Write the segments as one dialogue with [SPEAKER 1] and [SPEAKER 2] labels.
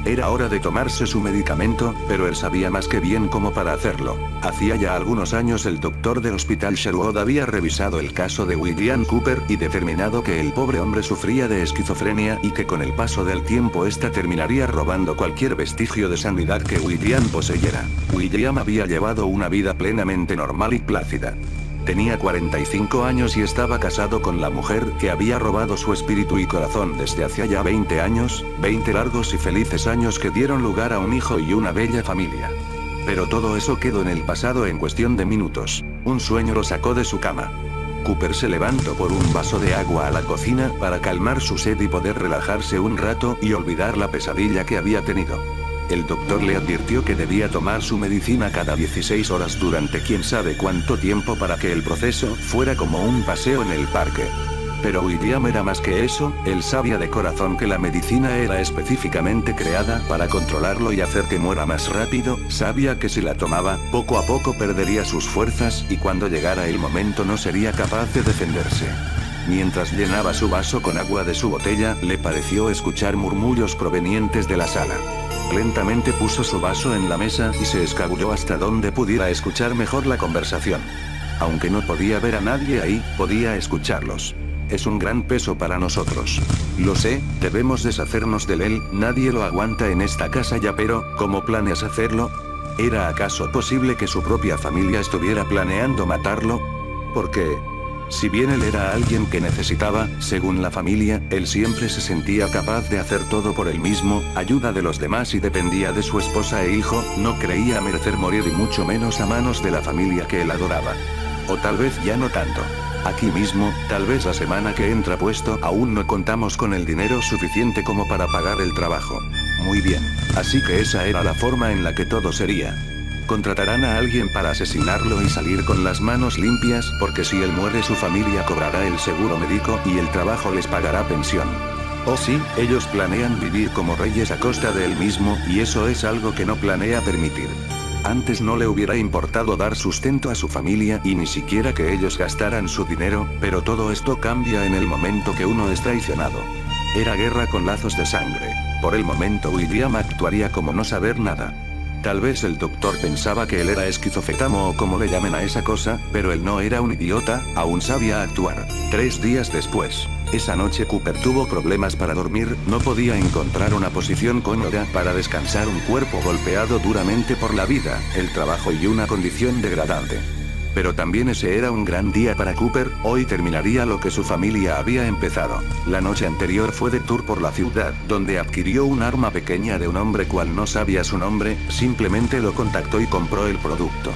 [SPEAKER 1] Era hora de tomarse su medicamento, pero él sabía más que bien cómo para hacerlo. Hacía ya algunos años el doctor del hospital Sherwood había revisado el caso de William Cooper y determinado que el pobre hombre sufría de esquizofrenia y que con el paso del tiempo esta terminaría robando cualquier vestigio de sanidad que William poseyera. William había llevado una vida plenamente normal y plácida. Tenía 45 años y estaba casado con la mujer que había robado su espíritu y corazón desde hacía ya 20 años, 20 largos y felices años que dieron lugar a un hijo y una bella familia. Pero todo eso quedó en el pasado en cuestión de minutos. Un sueño lo sacó de su cama. Cooper se levantó por un vaso de agua a la cocina para calmar su sed y poder relajarse un rato y olvidar la pesadilla que había tenido. El doctor le advirtió que debía tomar su medicina cada 16 horas durante quién sabe cuánto tiempo para que el proceso fuera como un paseo en el parque. Pero William era más que eso, él sabía de corazón que la medicina era específicamente creada para controlarlo y hacer que muera más rápido, sabía que si la tomaba, poco a poco perdería sus fuerzas y cuando llegara el momento no sería capaz de defenderse. Mientras llenaba su vaso con agua de su botella, le pareció escuchar murmullos provenientes de la sala. Lentamente puso su vaso en la mesa y se escabulló hasta donde pudiera escuchar mejor la conversación. Aunque no podía ver a nadie ahí, podía escucharlos. Es un gran peso para nosotros. Lo sé, debemos deshacernos de él, nadie lo aguanta en esta casa ya, pero, ¿cómo planeas hacerlo? ¿Era acaso posible que su propia familia estuviera planeando matarlo? Porque, si bien él era alguien que necesitaba, según la familia, él siempre se sentía capaz de hacer todo por él mismo, ayuda de los demás y dependía de su esposa e hijo, no creía merecer morir y mucho menos a manos de la familia que él adoraba. O tal vez ya no tanto. Aquí mismo, tal vez la semana que entra puesto, aún no contamos con el dinero suficiente como para pagar el trabajo. Muy bien. Así que esa era la forma en la que todo sería. Contratarán a alguien para asesinarlo y salir con las manos limpias, porque si él muere su familia cobrará el seguro médico y el trabajo les pagará pensión. Oh sí, ellos planean vivir como reyes a costa de él mismo, y eso es algo que no planea permitir. Antes no le hubiera importado dar sustento a su familia y ni siquiera que ellos gastaran su dinero, pero todo esto cambia en el momento que uno es traicionado. Era guerra con lazos de sangre. Por el momento William actuaría como no saber nada. Tal vez el doctor pensaba que él era esquizofetamo o como le llamen a esa cosa, pero él no era un idiota, aún sabía actuar. 3 días después. Esa noche Cooper tuvo problemas para dormir, no podía encontrar una posición cómoda para descansar, un cuerpo golpeado duramente por la vida, el trabajo y una condición degradante. Pero también ese era un gran día para Cooper, hoy terminaría lo que su familia había empezado. La noche anterior fue de tour por la ciudad, donde adquirió un arma pequeña de un hombre cual no sabía su nombre, simplemente lo contactó y compró el producto.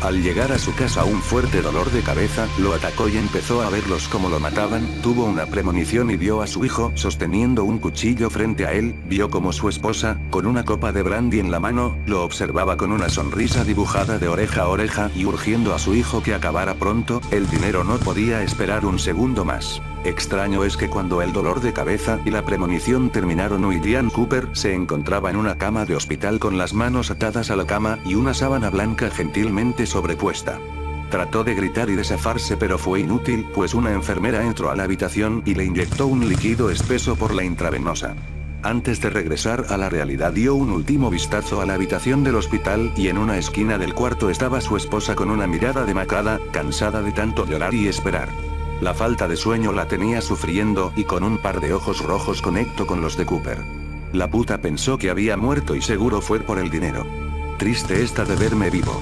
[SPEAKER 1] Al llegar a su casa un fuerte dolor de cabeza, lo atacó y empezó a verlos cómo lo mataban, tuvo una premonición y vio a su hijo sosteniendo un cuchillo frente a él, vio como su esposa, con una copa de brandy en la mano, lo observaba con una sonrisa dibujada de oreja a oreja y urgiendo a su hijo que acabara pronto, el dinero no podía esperar un segundo más. Extraño es que cuando el dolor de cabeza y la premonición terminaron, William Cooper se encontraba en una cama de hospital con las manos atadas a la cama y una sábana blanca gentilmente sobrepuesta. Trató de gritar y de zafarse pero fue inútil, pues una enfermera entró a la habitación y le inyectó un líquido espeso por la intravenosa. Antes de regresar a la realidad dio un último vistazo a la habitación del hospital y en una esquina del cuarto estaba su esposa con una mirada demacrada, cansada de tanto llorar y esperar. La falta de sueño la tenía sufriendo y con un par de ojos rojos conectó con los de Cooper. La puta pensó que había muerto y seguro fue por el dinero. Triste esta de verme vivo.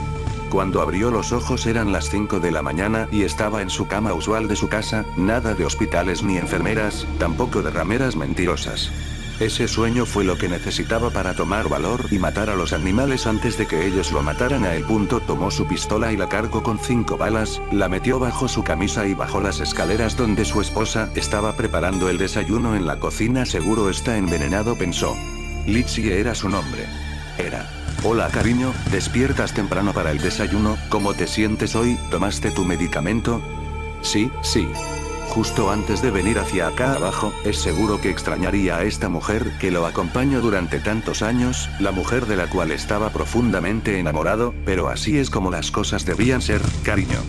[SPEAKER 1] Cuando abrió los ojos eran las 5 de la mañana y estaba en su cama usual de su casa, nada de hospitales ni enfermeras, tampoco de rameras mentirosas. Ese sueño fue lo que necesitaba para tomar valor y matar a los animales antes de que ellos lo mataran a él. Tomó su pistola y la cargó con 5 balas, la metió bajo su camisa y bajó las escaleras donde su esposa estaba preparando el desayuno en la cocina. Seguro está envenenado, pensó. Lizzie era su nombre. Era. Hola cariño, ¿despiertas temprano para el desayuno? ¿Cómo te sientes hoy? ¿Tomaste tu medicamento? Sí. Justo antes de venir hacia acá abajo, es seguro que extrañaría a esta mujer que lo acompañó durante tantos años, la mujer de la cual estaba profundamente enamorado, pero así es como las cosas debían ser, cariño.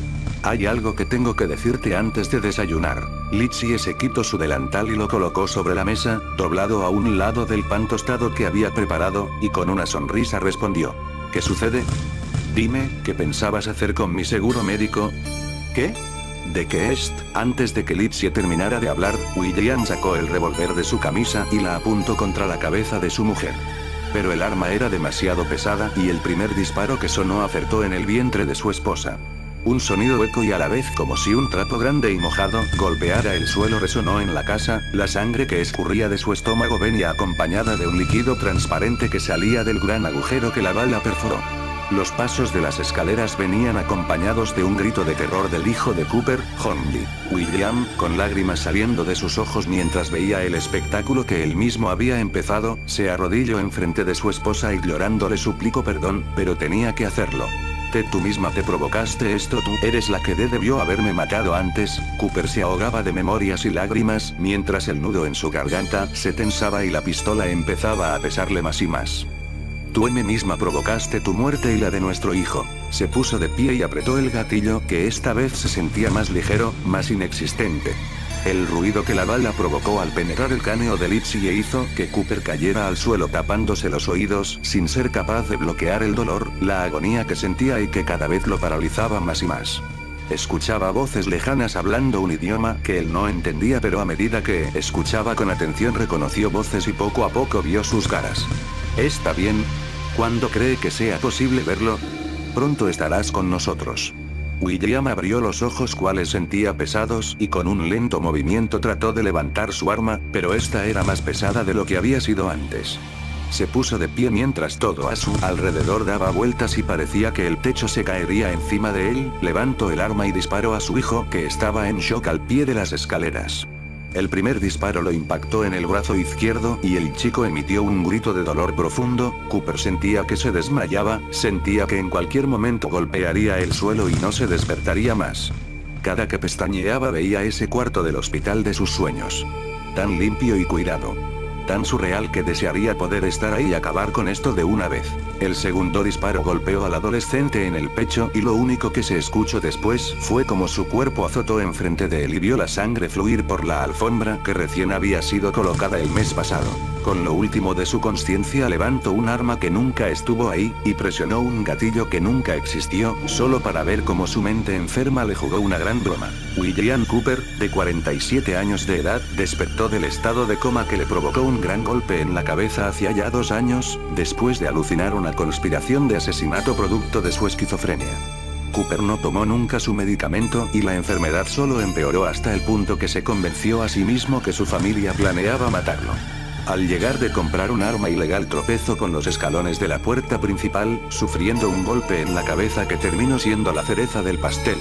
[SPEAKER 1] Hay algo que tengo que decirte antes de desayunar. Lizzie se quitó su delantal y lo colocó sobre la mesa, doblado a un lado del pan tostado que había preparado, y con una sonrisa respondió. ¿Qué sucede? Dime, ¿qué pensabas hacer con mi seguro médico? ¿Qué? ¿De qué es? Antes de que Lizzie terminara de hablar, William sacó el revólver de su camisa y la apuntó contra la cabeza de su mujer. Pero el arma era demasiado pesada y el primer disparo que sonó acertó en el vientre de su esposa. Un sonido hueco y a la vez como si un trapo grande y mojado golpeara el suelo resonó en la casa, la sangre que escurría de su estómago venía acompañada de un líquido transparente que salía del gran agujero que la bala perforó. Los pasos de las escaleras venían acompañados de un grito de terror del hijo de Cooper, Holmby. William, con lágrimas saliendo de sus ojos mientras veía el espectáculo que él mismo había empezado, se arrodilló enfrente de su esposa y llorando le suplicó perdón, pero tenía que hacerlo. Tú misma te provocaste esto, tú eres la que debió haberme matado antes. Cooper se ahogaba de memorias y lágrimas, mientras el nudo en su garganta se tensaba y la pistola empezaba a pesarle más y más. Tú misma provocaste tu muerte y la de nuestro hijo. Se puso de pie y apretó el gatillo, que esta vez se sentía más ligero, más inexistente. El ruido que la bala provocó al penetrar el cráneo de Lizzie hizo que Cooper cayera al suelo tapándose los oídos, sin ser capaz de bloquear el dolor, la agonía que sentía y que cada vez lo paralizaba más y más. Escuchaba voces lejanas hablando un idioma que él no entendía, pero a medida que escuchaba con atención reconoció voces y poco a poco vio sus caras. ¿Está bien? ¿Cuándo cree que sea posible verlo? Pronto estarás con nosotros. William abrió los ojos cuales sentía pesados y con un lento movimiento trató de levantar su arma, pero esta era más pesada de lo que había sido antes. Se puso de pie mientras todo a su alrededor daba vueltas y parecía que el techo se caería encima de él, levantó el arma y disparó a su hijo que estaba en shock al pie de las escaleras. El primer disparo lo impactó en el brazo izquierdo y el chico emitió un grito de dolor profundo. Cooper sentía que se desmayaba, sentía que en cualquier momento golpearía el suelo y no se despertaría más. Cada que pestañeaba veía ese cuarto del hospital de sus sueños. Tan limpio y cuidado. Tan surreal que desearía poder estar ahí y acabar con esto de una vez. El segundo disparo golpeó al adolescente en el pecho y lo único que se escuchó después fue como su cuerpo azotó enfrente de él y vio la sangre fluir por la alfombra que recién había sido colocada el mes pasado. Con lo último de su consciencia levantó un arma que nunca estuvo ahí, y presionó un gatillo que nunca existió, solo para ver cómo su mente enferma le jugó una gran broma. William Cooper, de 47 años de edad, despertó del estado de coma que le provocó un gran golpe en la cabeza hacía ya 2 años, después de alucinar una conspiración de asesinato producto de su esquizofrenia. Cooper no tomó nunca su medicamento y la enfermedad solo empeoró hasta el punto que se convenció a sí mismo que su familia planeaba matarlo. Al llegar de comprar un arma ilegal tropezó con los escalones de la puerta principal, sufriendo un golpe en la cabeza que terminó siendo la cereza del pastel.